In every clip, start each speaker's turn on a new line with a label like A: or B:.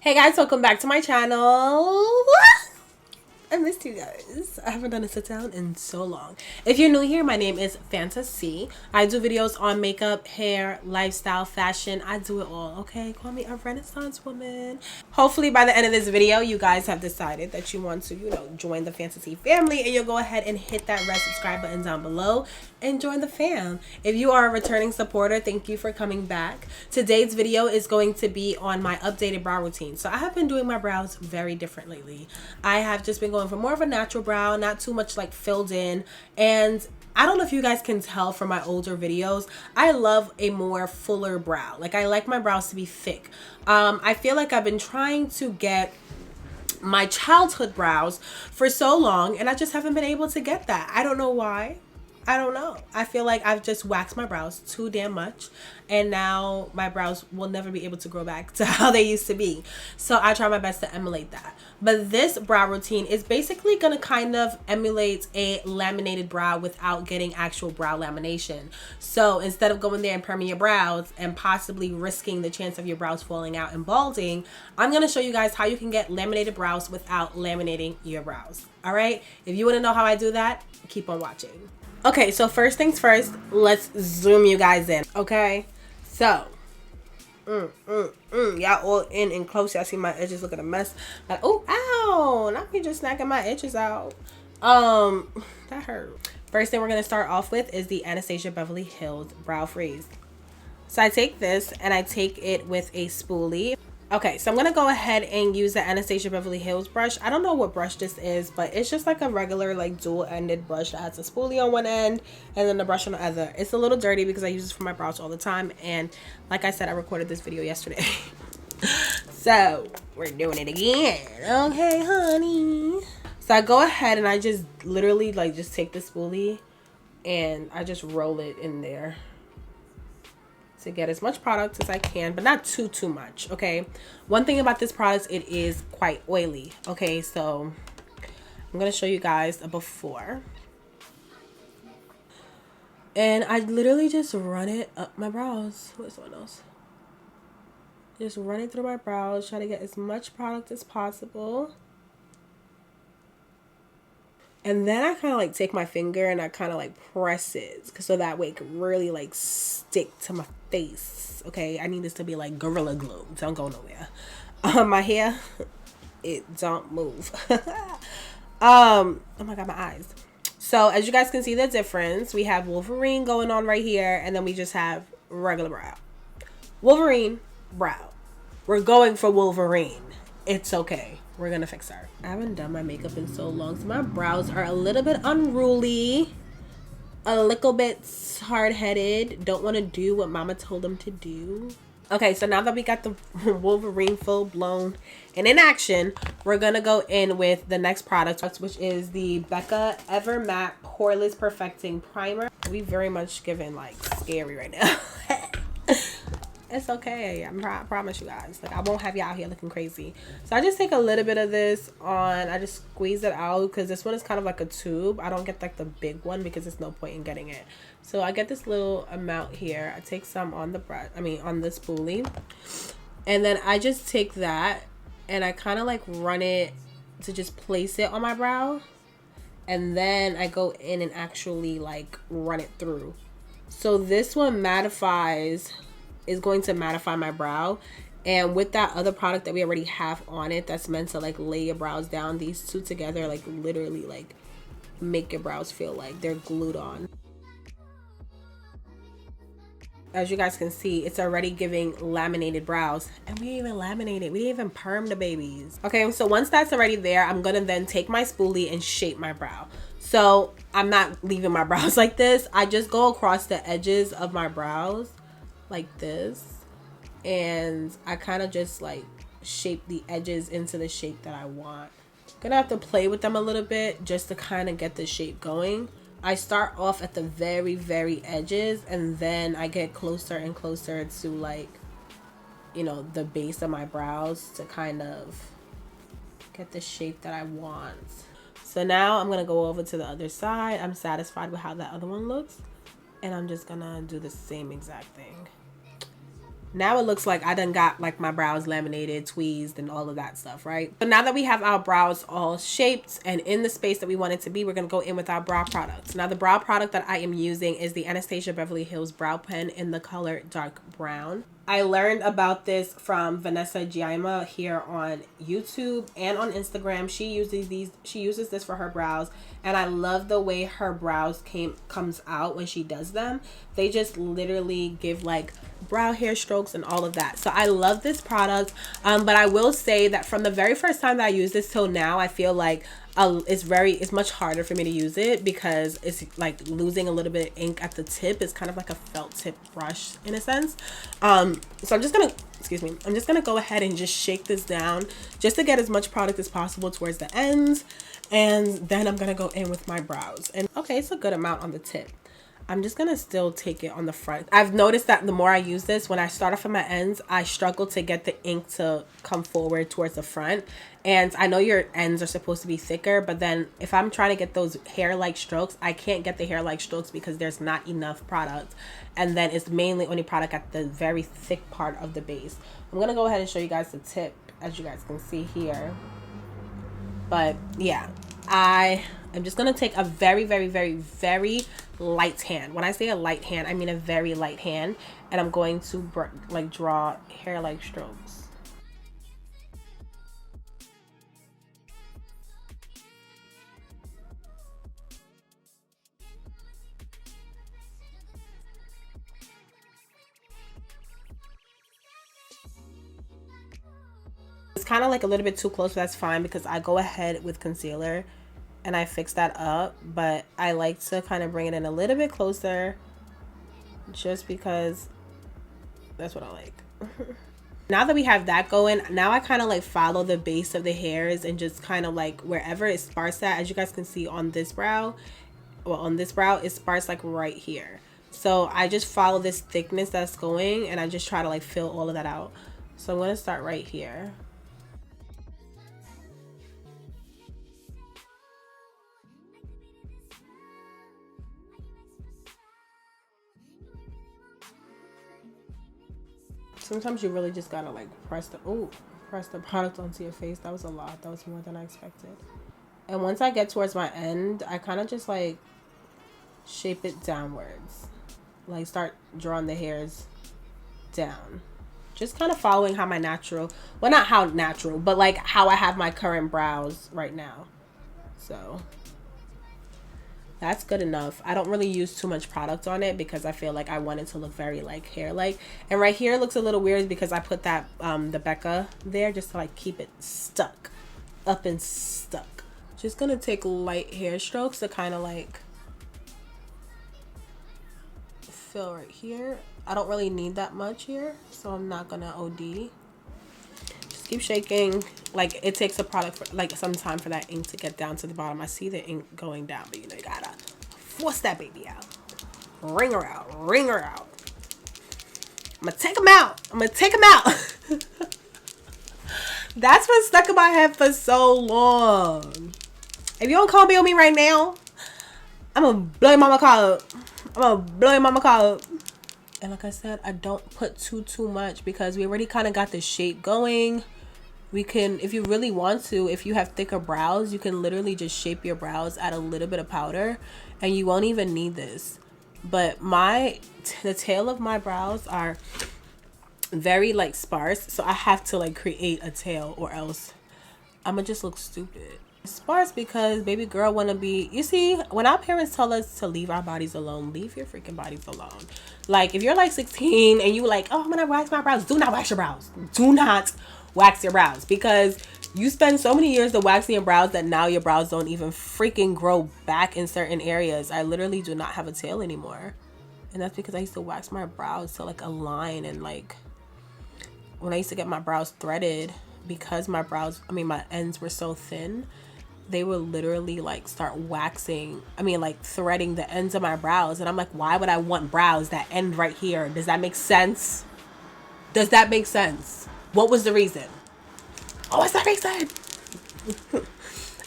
A: Hey guys, welcome back to my channel. I missed you guys. I haven't done a sit down in so long. If you're new here, my name is Fantasy. I do videos on makeup, hair, lifestyle, fashion. I do it all, okay? Call me a Renaissance woman. Hopefully by the end of this video, you guys have decided that you want to, join the Fantasy family, and you'll go ahead and hit that red subscribe button down below and join the fam. If you are a returning supporter, thank you for coming back. Today's video is going to be on my updated brow routine. So I have been doing my brows very different lately. I have just been going for more of a natural brow, not too much like filled in. And I don't know if you guys can tell from my older videos, I love a more fuller brow. Like I like my brows to be thick. I feel like I've been trying to get my childhood brows for so long and I just haven't been able to get that. I don't know why. I don't know. I feel like I've just waxed my brows too damn much, and now my brows will never be able to grow back to how they used to be. So I try my best to emulate that. But this brow routine is basically going to kind of emulate a laminated brow without getting actual brow lamination. So instead of going there and perming your brows and possibly risking the chance of your brows falling out and balding, I'm going to show you guys how you can get laminated brows without laminating your brows. All right? If you want to know how I do that, keep on watching. Okay, so first things first, let's zoom you guys in, okay? So, y'all all in and close. Y'all see my edges look at a mess. Like, oh, ow, not me just snacking my edges out. That hurt. First thing we're going to start off with is the Anastasia Beverly Hills Brow Freeze. So I take this and I take it with a spoolie. Okay, so I'm going to go ahead and use the Anastasia Beverly Hills brush. I don't know what brush this is, but it's just like a regular like dual-ended brush that has a spoolie on one end and then the brush on the other. It's a little dirty because I use this for my brows all the time. And like I said, I recorded this video yesterday. So we're doing it again. Okay, honey. So I go ahead and I just literally like just take the spoolie and I just roll it in there to get as much product as I can, but not too much. Okay, one thing about this product, it is quite oily. Okay, so I'm gonna show you guys a before, and I literally just run it up my brows. What's one else? Just run it through my brows, try to get as much product as possible. And then I kind of like take my finger and I kind of like press it so that way it can really like stick to my face. Okay, I need this to be like Gorilla Glue. Don't go nowhere. My hair, it don't move. Oh my god, my eyes. So as you guys can see the difference, we have Wolverine going on right here, and then we just have regular brow. Wolverine brow. We're going for Wolverine. It's okay. We're gonna fix her. I haven't done my makeup in so long, so my brows are a little bit unruly, a little bit hard-headed. Don't want to do what mama told them to do. Okay, so now that we got the Wolverine full blown and in action, we're gonna go in with the next product, which is the Becca Ever Matte Poreless Perfecting Primer. We very much giving like scary right now. It's okay. I promise you guys. Like, I won't have you out here looking crazy. So I just take a little bit of this on. I just squeeze it out because this one is kind of like a tube. I don't get like the big one because there's no point in getting it. So I get this little amount here. I take some on the brush. On the spoolie. And then I just take that and I kind of like run it to just place it on my brow. And then I go in and actually like run it through. So this one is going to mattify my brow, and with that other product that we already have on it that's meant to like lay your brows down, these two together like literally like make your brows feel like they're glued on. As you guys can see, it's already giving laminated brows, and we didn't even laminate it. We didn't even perm the babies. Okay, so once that's already there, I'm gonna then take my spoolie and shape my brow. So I'm not leaving my brows like this. I just go across the edges of my brows like this, and I kind of just like shape the edges into the shape that I want. Gonna have to play with them a little bit just to kind of get the shape going. I start off at the very edges, and then I get closer and closer to like, the base of my brows to kind of get the shape that I want. So now I'm gonna go over to the other side. I'm satisfied with how that other one looks, and I'm just gonna do the same exact thing. Now it looks like I done got like my brows laminated, tweezed, and all of that stuff, right? So now that we have our brows all shaped and in the space that we want it to be, we're going to go in with our brow products. Now the brow product that I am using is the Anastasia Beverly Hills Brow Pen in the color dark brown. I learned about this from Vanessa Giaima here on YouTube and on Instagram. She uses this for her brows, and I love the way her brows comes out when she does them. They just literally give like brow hair strokes and all of that. So I love this product. But I will say that from the very first time that I used this till now, I feel like it's much harder for me to use it because it's like losing a little bit of ink at the tip. It's kind of like a felt tip brush in a sense. So I'm just gonna go ahead and just shake this down just to get as much product as possible towards the ends, and then I'm gonna go in with my brows. And okay, it's a good amount on the tip. I'm just gonna still take it on the front. I've noticed that the more I use this, when I start off at my ends, I struggle to get the ink to come forward towards the front. And I know your ends are supposed to be thicker, but then if I'm trying to get those hair-like strokes, I can't get the hair-like strokes because there's not enough product. And then it's mainly only product at the very thick part of the base. I'm gonna go ahead and show you guys the tip, as you guys can see here. But yeah, I am just gonna take a very, very, very, very light hand. When I say a light hand, I mean a very light hand, and I'm going to like draw hair-like strokes. It's kind of like a little bit too close, but that's fine because I go ahead with concealer and I fix that up, but I like to kind of bring it in a little bit closer just because that's what I like. Now that we have that going, now I kind of like follow the base of the hairs and just kind of like wherever it's sparse at. As you guys can see on this brow, well, on this brow it's sparse like right here. So I just follow this thickness that's going and I just try to like fill all of that out. So I'm going to start right here. Sometimes you really just gotta like press the product onto your face. That was a lot. That was more than I expected. And once I get towards my end, I kind of just like shape it downwards, like start drawing the hairs down, just kind of following how my natural, well, not how natural, but like how I have my current brows right now. So that's good enough. I don't really use too much product on it because I feel like I want it to look very like hair-like. And right here it looks a little weird because I put that the Becca there just to like keep it stuck, up and stuck. Just gonna take light hair strokes to kind of like fill right here. I don't really need that much here, so I'm not gonna OD. Just keep shaking. Like it takes a product for like some time for that ink to get down to the bottom. I see the ink going down, but you know you gotta force that baby out. Wring her out. Wring her out. I'm gonna take them out. I'm gonna take them out. That's been stuck in my head for so long. If you don't call me on me right now, I'm gonna blow your mama car up. I'm gonna blow your mama car up. And like I said, I don't put too much because we already kind of got the shape going. We can, if you really want to, if you have thicker brows, you can literally just shape your brows, add a little bit of powder, and you won't even need this. But the tail of my brows are very like sparse, so I have to like create a tail or else I'ma just look stupid. Sparse because baby girl wanna be, you see, when our parents tell us to leave our bodies alone, leave your freaking bodies alone. Like if you're like 16 and you like, oh, I'm gonna wax my brows, do not wax your brows. Do not wax your brows because you spend so many years of waxing your brows that now your brows don't even freaking grow back in certain areas. I literally do not have a tail anymore, and that's because I used to wax my brows to like a line. And like when I used to get my brows threaded, because my ends were so thin, they would literally like start waxing, like threading the ends of my brows. And I'm like, why would I want brows that end right here? Does that make sense? Does that make sense? What was the reason? What was the reason?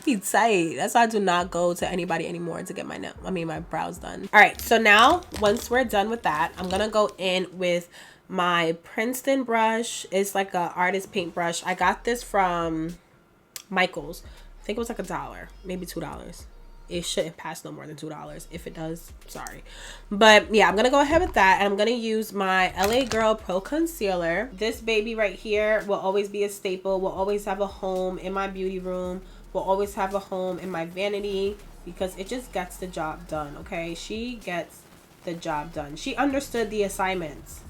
A: Be tight. That's why I do not go to anybody anymore to get my brows done. All right, so now once we're done with that, I'm gonna go in with My Princeton brush is like a artist paintbrush. I got this from Michael's. I think it was like $1, maybe $2. It shouldn't pass no more than $2. If it does, sorry. But yeah, I'm gonna go ahead with that, and I'm gonna use my LA Girl Pro Concealer. This baby right here will always be a staple, will always have a home in my beauty room, will always have a home in my vanity, because it just gets the job done. Okay, she gets the job done. She understood the assignments,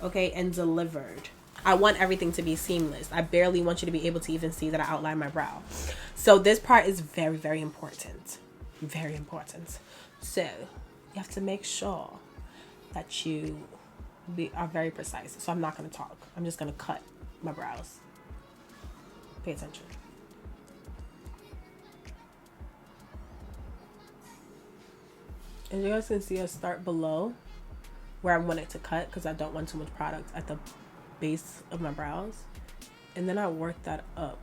A: okay, and delivered. I want everything to be seamless. I barely want you to be able to even see that I outline my brow. So this part is very, very important. Very important. So you have to make sure that you are very precise. So I'm not going to talk. I'm just going to cut my brows. Pay attention. And you guys can see I start below where I want it to cut, because I don't want too much product at the base of my brows, and then I work that up.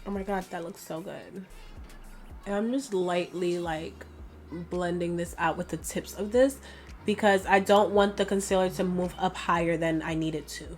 A: Oh my god, that looks so good. And I'm just lightly like blending this out with the tips of this, because I don't want the concealer to move up higher than I need it to.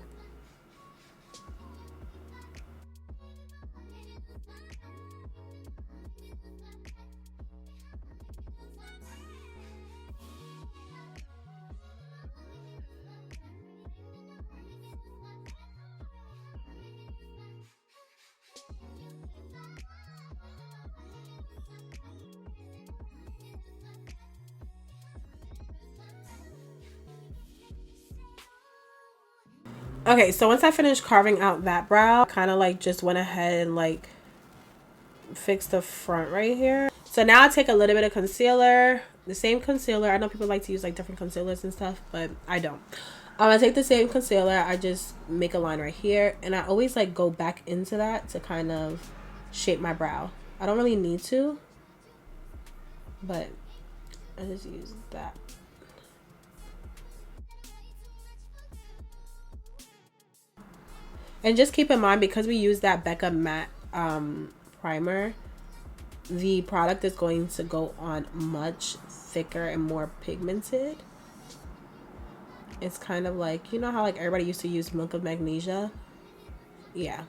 A: Okay, so once I finished carving out that brow, kind of like just went ahead and like fixed the front right here. So now I take a little bit of concealer, the same concealer. I know people like to use like different concealers and stuff, but I don't. I take the same concealer, I just make a line right here, and I always like go back into that to kind of shape my brow. I don't really need to, but I just use that. And just keep in mind, because we use that Becca matte primer, the product is going to go on much thicker and more pigmented. It's kind of like, you know how like everybody used to use Milk of Magnesia? Yeah,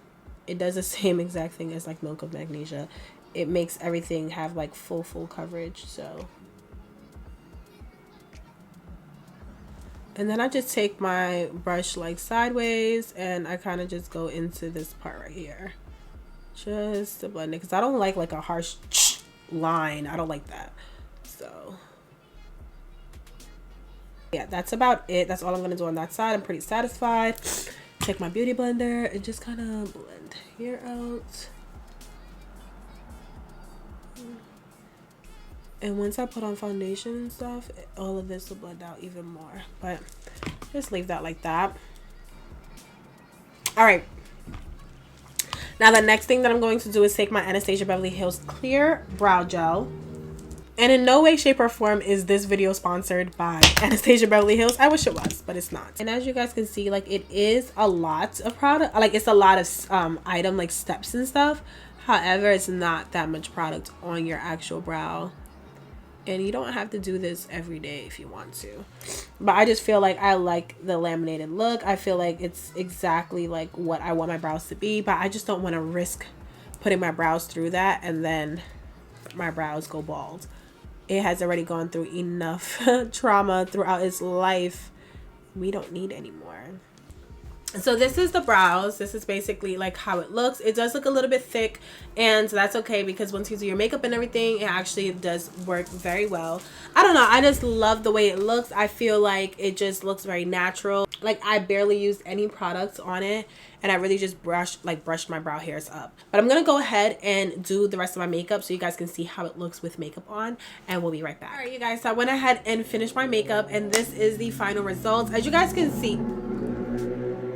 A: it does the same exact thing as like Milk of Magnesia. It makes everything have like full coverage. So, and then I just take my brush like sideways, and I kind of just go into this part right here, just to blend it, because I don't like a harsh line. I don't like that. So yeah, that's about it. That's all I'm gonna do on that side. I'm pretty satisfied. Take my beauty blender and just kind of blend here out. And once I put on foundation and stuff, all of this will blend out even more. But just leave that like that. All right. Now the next thing that I'm going to do is take my Anastasia Beverly Hills Clear Brow Gel. And in no way, shape, or form is this video sponsored by Anastasia Beverly Hills. I wish it was, but it's not. And as you guys can see, like it is a lot of product. Like it's a lot of item, like steps and stuff. However, it's not that much product on your actual brow. And you don't have to do this every day if you want to. But I just feel like I like the laminated look. I feel like it's exactly like what I want my brows to be. But I just don't want to risk putting my brows through that and then my brows go bald. It has already gone through enough trauma throughout its life. We don't need any more. So this is the brows. This is basically like how it looks. It does look a little bit thick, and that's okay, because once you do your makeup and everything, it actually does work very well. I don't know, I just love the way it looks. I feel like it just looks very natural. Like I barely used any products on it, and I really just brushed my brow hairs up. But I'm gonna go ahead and do the rest of my makeup so you guys can see how it looks with makeup on, and we'll be right back. All right, you guys, so I went ahead and finished my makeup, and this is the final result. As you guys can see,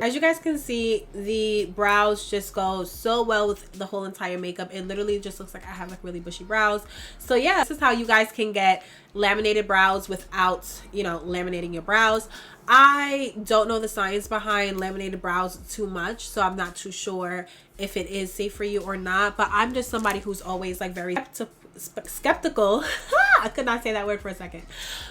A: As you guys can see, the brows just go so well with the whole entire makeup. It literally just looks like I have like really bushy brows. So yeah, this is how you guys can get laminated brows without, you know, laminating your brows. I don't know the science behind laminated brows too much, so I'm not too sure if it is safe for you or not. But I'm just somebody who's always like very skeptical. I could not say that word for a second,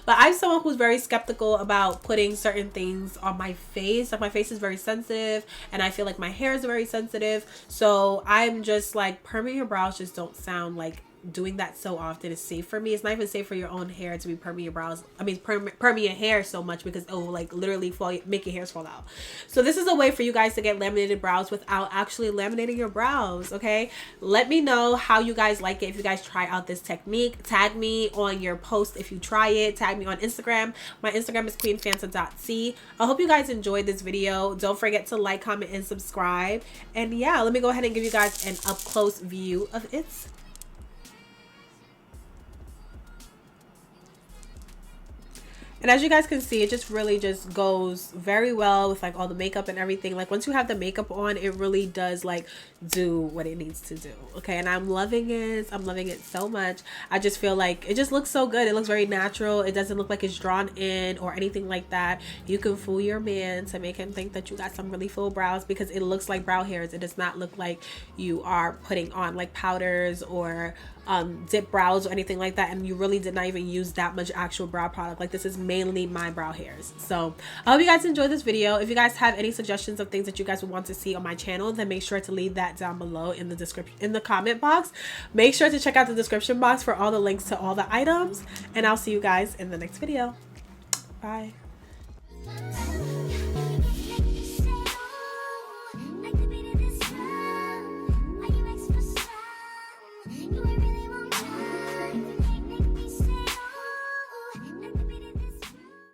A: but I'm someone who's very skeptical about putting certain things on my face. Like my face is very sensitive, and I feel like my hair is very sensitive, so I'm just like, perming your brows just don't sound like doing that so often is safe for me. It's not even safe for your own hair to be perming your brows. I mean, perming your hair so much, because it will like literally make your hairs fall out. So this is a way for you guys to get laminated brows without actually laminating your brows. Okay, let me know how you guys like it. If you guys try out this technique, tag me on your post if you try it. Tag me on Instagram. My Instagram is queenfanta.c. I hope you guys enjoyed this video. Don't forget to like, comment, and subscribe. And yeah, let me go ahead and give you guys an up close view of it. And as you guys can see, it just really just goes very well with like all the makeup and everything. Like once you have the makeup on, it really does like do what it needs to do. Okay, and I'm loving it. I'm loving it so much. I just feel like it just looks so good. It looks very natural. It doesn't look like it's drawn in or anything like that. You can fool your man to make him think that you got some really full brows, because it looks like brow hairs. It does not look like you are putting on like powders or dip brows or anything like that, and you really did not even use that much actual brow product. Like this is mainly my brow hairs. So I hope you guys enjoyed this video. If you guys have any suggestions of things that you guys would want to see on my channel, then make sure to leave that down below in the description, in the comment box. Make sure to check out the description box for all the links to all the items, and I'll see you guys in the next video. Bye.